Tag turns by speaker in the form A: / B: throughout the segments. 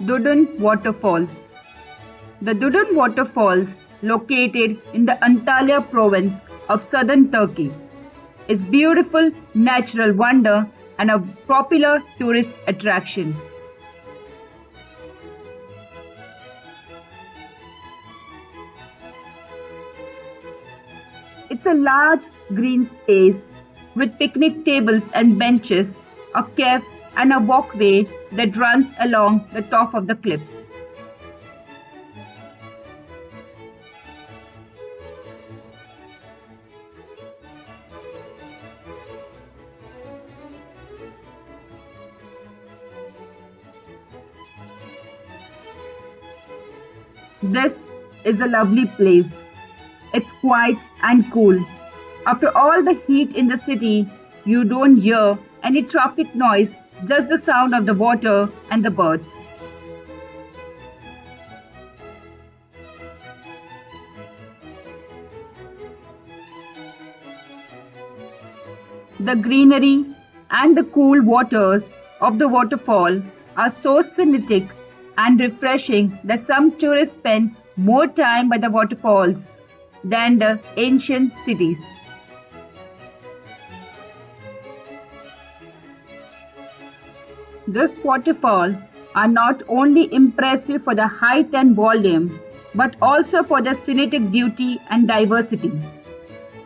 A: Duden Waterfalls. The Duden Waterfalls, located in the Antalya Province of southern Turkey, is beautiful natural wonder and a popular tourist attraction. It's a large green space with picnic tables and benches, a cave, and a walkway that runs along the top of the cliffs. This is a lovely place. It's quiet and cool. After all the heat in the city, you don't hear any traffic noise, just the sound of the water and the birds. The greenery and the cool waters of the waterfall are so scenic and refreshing that some tourists spend more time by the waterfalls than the ancient cities. This waterfall are not only impressive for the height and volume, but also for their scenic beauty and diversity.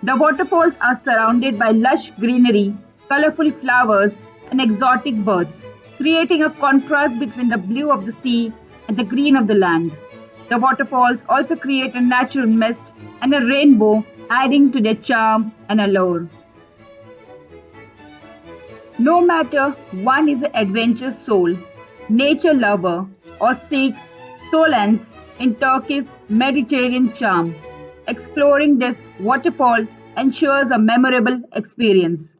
A: The waterfalls are surrounded by lush greenery, colorful flowers, and exotic birds, creating a contrast between the blue of the sea and the green of the land. The waterfalls also create a natural mist and a rainbow, adding to their charm and allure. No matter one is an adventurous soul, nature lover, or seeks solace in Turkey's Mediterranean charm, exploring this waterfall ensures a memorable experience.